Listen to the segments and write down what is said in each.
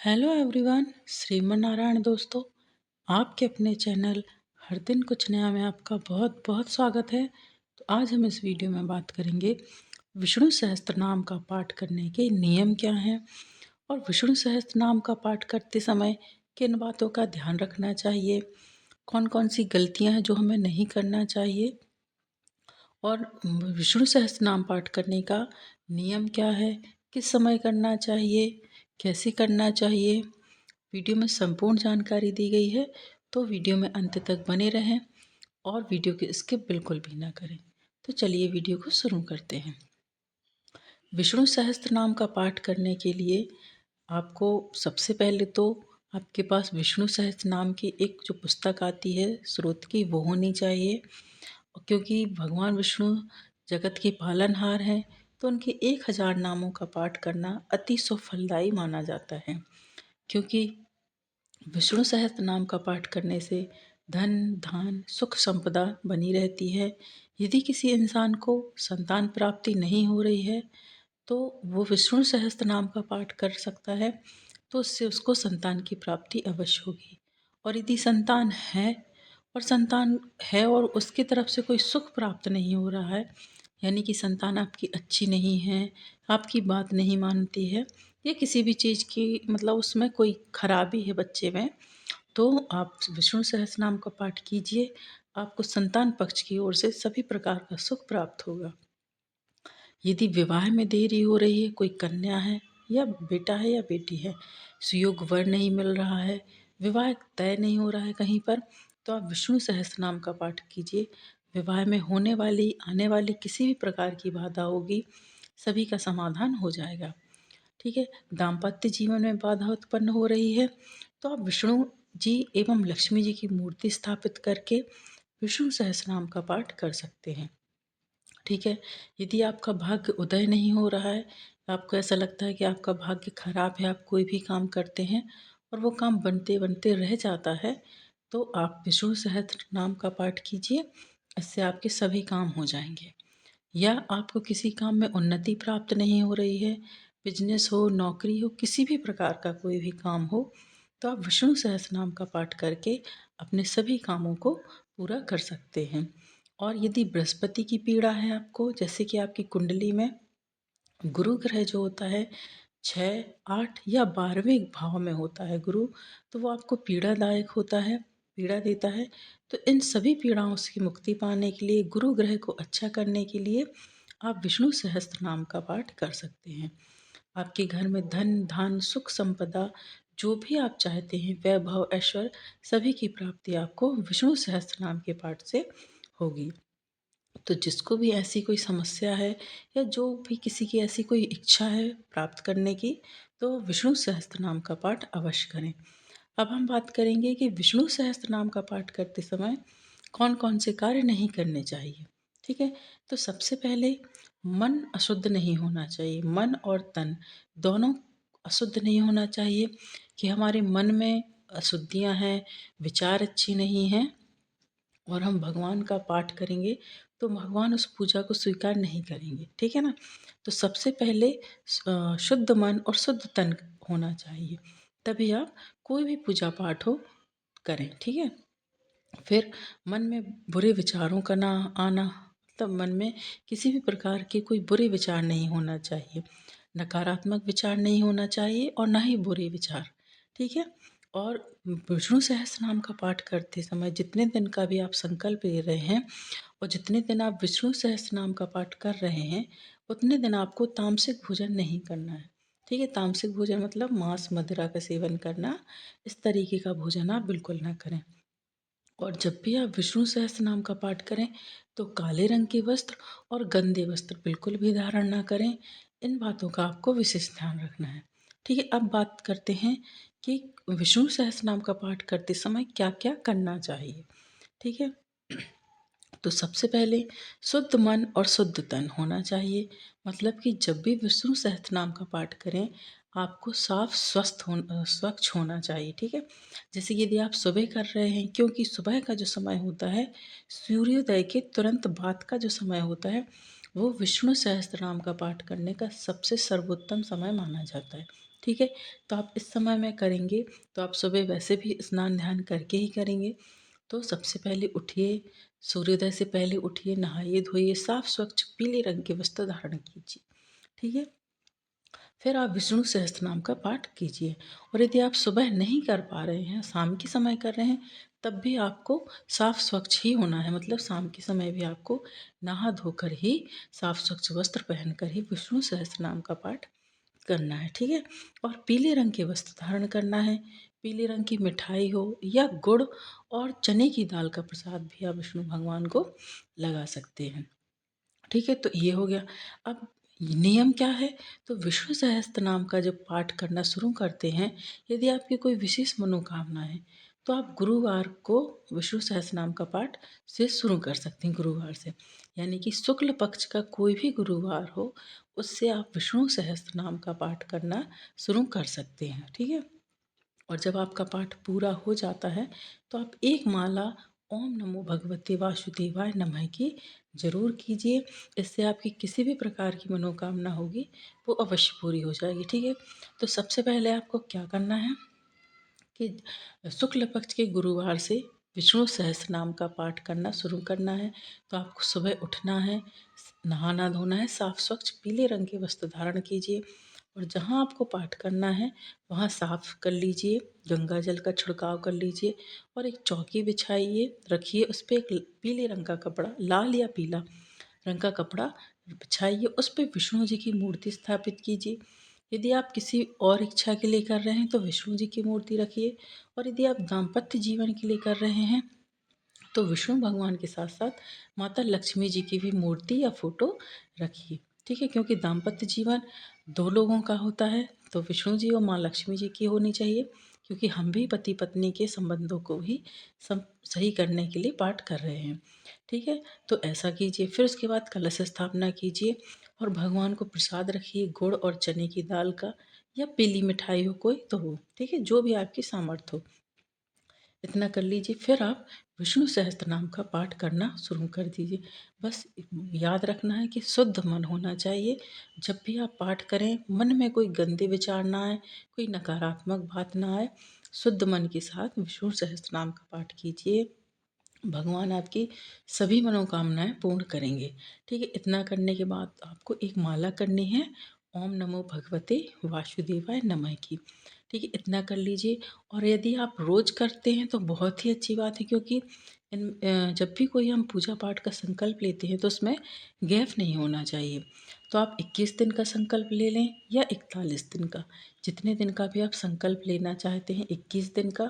Hello everyone, Shriman Narayan दोस्तों। आपके अपने चैनल हर दिन कुछ नया में आपका बहुत बहुत स्वागत है। तो आज हम इस वीडियो में बात करेंगे विष्णु सहस्त्र नाम का पाठ करने के नियम क्या हैं और विष्णु सहस्त्र नाम का पाठ करते समय किन बातों का ध्यान रखना चाहिए, कौन कौन सी गलतियां हैं जो हमें नहीं करना चाहिए और विष्णु सहस्त्र नाम पाठ करने का नियम क्या है, किस समय करना चाहिए, कैसे करना चाहिए। वीडियो में संपूर्ण जानकारी दी गई है, तो वीडियो में अंत तक बने रहें और वीडियो को स्किप बिल्कुल भी ना करें। तो चलिए वीडियो को शुरू करते हैं। विष्णु सहस्त्र नाम का पाठ करने के लिए आपको सबसे पहले तो आपके पास विष्णु सहस्त्र नाम की एक जो पुस्तक आती है स्रोत की, वो होनी चाहिए। क्योंकि भगवान विष्णु जगत के पालनहार हैं, तो उनके 1000 नामों का पाठ करना अति सुफलदायी माना जाता है। क्योंकि विष्णु सहस्त्र नाम का पाठ करने से धन धान सुख संपदा बनी रहती है। यदि किसी इंसान को संतान प्राप्ति नहीं हो रही है तो वो विष्णु सहस्त्र नाम का पाठ कर सकता है, तो उससे उसको संतान की प्राप्ति अवश्य होगी। और यदि संतान है और उसकी तरफ से कोई सुख प्राप्त नहीं हो रहा है, यानी कि संतान आपकी अच्छी नहीं है, आपकी बात नहीं मानती है, या किसी भी चीज़ की मतलब उसमें कोई खराबी है बच्चे में, तो आप विष्णु सहस्त्रनाम का पाठ कीजिए। आपको संतान पक्ष की ओर से सभी प्रकार का सुख प्राप्त होगा। यदि विवाह में देरी हो रही है, कोई कन्या है या बेटा है या बेटी है, सुयोग वर नहीं मिल रहा है, विवाह तय नहीं हो रहा है कहीं पर, तो आप विष्णु सहस्त्रनाम का पाठ कीजिए। विवाह में होने वाली आने वाली किसी भी प्रकार की बाधा होगी, सभी का समाधान हो जाएगा। ठीक है। दाम्पत्य जीवन में बाधा उत्पन्न हो रही है, तो आप विष्णु जी एवं लक्ष्मी जी की मूर्ति स्थापित करके विष्णु सहस्त्रनाम का पाठ कर सकते हैं। ठीक है। यदि आपका भाग्य उदय नहीं हो रहा है, आपको ऐसा लगता है कि आपका भाग्य खराब है, आप कोई भी काम करते हैं और वो काम बनते बनते रह जाता है, तो आप विष्णु सहस्त्र नाम का पाठ कीजिए। इससे आपके सभी काम हो जाएंगे। या आपको किसी काम में उन्नति प्राप्त नहीं हो रही है, बिजनेस हो, नौकरी हो, किसी भी प्रकार का कोई भी काम हो, तो आप विष्णु सहस्त्रनाम का पाठ करके अपने सभी कामों को पूरा कर सकते हैं। और यदि बृहस्पति की पीड़ा है आपको, जैसे कि आपकी कुंडली में गुरु ग्रह जो होता है 6, 8 या 12वें भाव में होता है गुरु, तो वो आपको पीड़ादायक होता है, पीड़ा देता है। तो इन सभी पीड़ाओं से मुक्ति पाने के लिए, गुरु ग्रह को अच्छा करने के लिए आप विष्णु सहस्त्र नाम का पाठ कर सकते हैं। आपके घर में धन धान सुख संपदा जो भी आप चाहते हैं, वैभव ऐश्वर्य, सभी की प्राप्ति आपको विष्णु सहस्त्र नाम के पाठ से होगी। तो जिसको भी ऐसी कोई समस्या है या जो भी किसी की ऐसी कोई इच्छा है प्राप्त करने की, तो विष्णु सहस्त्र नाम का पाठ अवश्य करें। अब हम बात करेंगे कि विष्णु सहस्त्र नाम का पाठ करते समय कौन कौन से कार्य नहीं करने चाहिए। ठीक है। तो सबसे पहले मन अशुद्ध नहीं होना चाहिए। मन और तन दोनों अशुद्ध नहीं होना चाहिए। कि हमारे मन में अशुद्धियां हैं, विचार अच्छी नहीं हैं और हम भगवान का पाठ करेंगे, तो भगवान उस पूजा को स्वीकार नहीं करेंगे। ठीक है ना। तो सबसे पहले शुद्ध मन और शुद्ध तन होना चाहिए, तभी आप कोई भी पूजा पाठ हो करें। ठीक है। फिर मन में बुरे विचारों का ना आना, तब मन में किसी भी प्रकार के कोई बुरे विचार नहीं होना चाहिए, नकारात्मक विचार नहीं होना चाहिए और ना ही बुरे विचार। ठीक है। और विष्णु सहस्त्र नाम का पाठ करते समय जितने दिन का भी आप संकल्प ले रहे हैं और जितने दिन आप विष्णु सहस्त्र नाम का पाठ कर रहे हैं, उतने दिन आपको तामसिक भोजन नहीं करना है। ठीक है। तामसिक भोजन मतलब मांस मदिरा का सेवन करना, इस तरीके का भोजन आप बिल्कुल ना करें। और जब भी आप विष्णु सहस्त्र नाम का पाठ करें, तो काले रंग के वस्त्र और गंदे वस्त्र बिल्कुल भी धारण ना करें। इन बातों का आपको विशेष ध्यान रखना है। ठीक है। अब बात करते हैं कि विष्णु सहस्त्र नाम का पाठ करते समय क्या क्या करना चाहिए। ठीक है। तो सबसे पहले शुद्ध मन और शुद्ध तन होना चाहिए। मतलब कि जब भी विष्णु सहस्त्र नाम का पाठ करें, आपको साफ स्वच्छ होना चाहिए। ठीक है। जैसे यदि आप सुबह कर रहे हैं, क्योंकि सुबह का जो समय होता है, सूर्योदय के तुरंत बाद का जो समय होता है, वो विष्णु सहस्त्र नाम का पाठ करने का सबसे सर्वोत्तम समय माना जाता है। ठीक है। तो आप इस समय में करेंगे तो आप सुबह वैसे भी स्नान ध्यान करके ही करेंगे। तो सबसे पहले उठिए, सूर्योदय से पहले उठिए, नहाइए धोइए, साफ स्वच्छ पीले रंग के वस्त्र धारण कीजिए। ठीक है। फिर आप विष्णु सहस्त्रनाम का पाठ कीजिए। और यदि आप सुबह नहीं कर पा रहे हैं, शाम के समय कर रहे हैं, तब भी आपको साफ स्वच्छ ही होना है। मतलब शाम के समय भी आपको नहा धोकर ही, साफ स्वच्छ वस्त्र पहनकर ही विष्णु सहस्त्रनाम का पाठ करना है। ठीक है। और पीले रंग के वस्त्र धारण करना है। पीले रंग की मिठाई हो या गुड़ और चने की दाल का प्रसाद भी आप विष्णु भगवान को लगा सकते हैं। ठीक है। तो ये हो गया। अब नियम क्या है? तो विष्णु सहस्त्र नाम का जब पाठ करना शुरू करते हैं, यदि आपकी कोई विशेष मनोकामना है, तो आप गुरुवार को विष्णु सहस्त्र नाम का पाठ से शुरू कर सकते हैं, गुरुवार से। यानी कि शुक्ल पक्ष का कोई भी गुरुवार हो, उससे आप विष्णु सहस्त्र नाम का पाठ करना शुरू कर सकते हैं। ठीक है। और जब आपका पाठ पूरा हो जाता है, तो आप एक माला ओम नमो भगवते वासुदेवाय नमः की जरूर कीजिए। इससे आपकी किसी भी प्रकार की मनोकामना होगी वो अवश्य पूरी हो जाएगी। ठीक है। तो सबसे पहले आपको क्या करना है कि शुक्ल पक्ष के गुरुवार से विष्णु सहस्त्र नाम का पाठ करना शुरू करना है। तो आपको सुबह उठना है, नहाना धोना है, साफ स्वच्छ पीले रंग के वस्त्र धारण कीजिए, और जहाँ आपको पाठ करना है वहाँ साफ कर लीजिए, गंगा जल का छिड़काव कर लीजिए, और एक चौकी बिछाइए, रखिए, उस पर एक पीले रंग का कपड़ा, लाल या पीला रंग का कपड़ा बिछाइए, उस पर विष्णु जी की मूर्ति स्थापित कीजिए। यदि आप किसी और इच्छा के लिए कर रहे हैं तो विष्णु जी की मूर्ति रखिए, और यदि आप दाम्पत्य जीवन के लिए कर रहे हैं तो विष्णु भगवान के साथ साथ माता लक्ष्मी जी की भी मूर्ति या फोटो रखिए। ठीक है। क्योंकि दाम्पत्य जीवन दो लोगों का होता है, तो विष्णु जी और माँ लक्ष्मी जी की होनी चाहिए, क्योंकि हम भी पति पत्नी के संबंधों को ही सही करने के लिए पाठ कर रहे हैं। ठीक है। तो ऐसा कीजिए। फिर उसके बाद कलश स्थापना कीजिए, और भगवान को प्रसाद रखिए, गुड़ और चने की दाल का, या पीली मिठाई हो कोई तो हो। ठीक है। जो भी आपकी सामर्थ्य हो, इतना कर लीजिए। फिर आप विष्णु सहस्त्र नाम का पाठ करना शुरू कर दीजिए। बस याद रखना है कि शुद्ध मन होना चाहिए। जब भी आप पाठ करें, मन में कोई गंदे विचार ना आए, कोई नकारात्मक बात ना आए। शुद्ध मन के साथ विष्णु सहस्त्र नाम का पाठ कीजिए। भगवान आपकी सभी मनोकामनाएं पूर्ण करेंगे। ठीक है। इतना करने के बाद आपको एक माला करनी है ओम नमो भगवते वासुदेवाय नमः की। ठीक है। इतना कर लीजिए। और यदि आप रोज करते हैं तो बहुत ही अच्छी बात है, क्योंकि जब भी कोई हम पूजा पाठ का संकल्प लेते हैं तो उसमें गैप नहीं होना चाहिए। तो आप 21 दिन का संकल्प ले लें या 41 दिन का, जितने दिन का भी आप संकल्प लेना चाहते हैं, 21 दिन का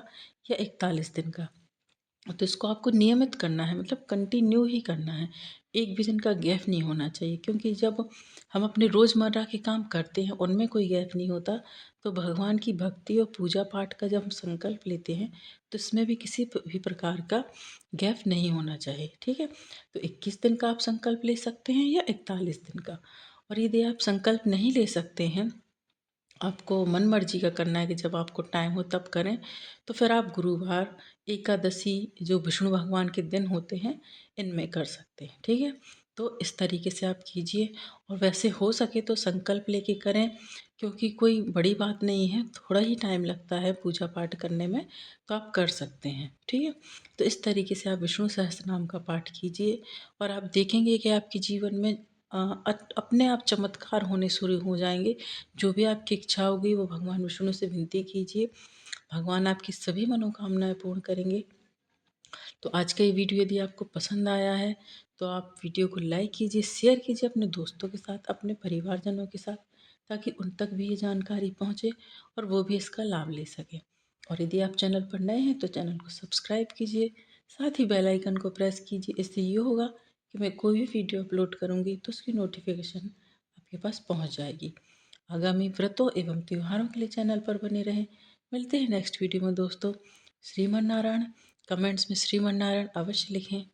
या 41 दिन का। तो इसको आपको नियमित करना है, मतलब कंटिन्यू ही करना है। एक भी दिन का गैप नहीं होना चाहिए, क्योंकि जब हम अपने रोज़मर्रा के काम करते हैं उनमें कोई गैप नहीं होता, तो भगवान की भक्ति और पूजा पाठ का जब हम संकल्प लेते हैं तो इसमें भी किसी भी प्रकार का गैप नहीं होना चाहिए। ठीक है। तो 21 दिन का आप संकल्प ले सकते हैं या 41 दिन का। और यदि आप संकल्प नहीं ले सकते हैं, आपको मन मर्जी का करना है कि जब आपको टाइम हो तब करें, तो फिर आप गुरुवार, एकादशी, जो विष्णु भगवान के दिन होते हैं, इनमें कर सकते हैं। ठीक है। तो इस तरीके से आप कीजिए। और वैसे हो सके तो संकल्प लेके करें, क्योंकि कोई बड़ी बात नहीं है, थोड़ा ही टाइम लगता है पूजा पाठ करने में, तो आप कर सकते हैं। ठीक है। तो इस तरीके से आप विष्णु सहस्त्र नाम का पाठ कीजिए, और आप देखेंगे कि आपके जीवन में अपने आप चमत्कार होने शुरू हो जाएंगे। जो भी आपकी इच्छा होगी वो भगवान विष्णु से विनती कीजिए, भगवान आपकी सभी मनोकामनाएं पूर्ण करेंगे। तो आज का ये वीडियो यदि आपको पसंद आया है तो आप वीडियो को लाइक कीजिए, शेयर कीजिए अपने दोस्तों के साथ, अपने परिवारजनों के साथ, ताकि उन तक भी ये जानकारी पहुँचे और वो भी इसका लाभ ले सकें। और यदि आप चैनल पर नए हैं तो चैनल को सब्सक्राइब कीजिए, साथ ही बेल आइकन को प्रेस कीजिए। इससे ये होगा कि मैं कोई भी वीडियो अपलोड करूँगी तो उसकी नोटिफिकेशन आपके पास पहुँच जाएगी। आगामी व्रतों एवं त्योहारों के लिए चैनल पर बने रहें। मिलते हैं नेक्स्ट वीडियो में दोस्तों। श्रीमन नारायण। कमेंट्स में श्रीमन नारायण अवश्य लिखें।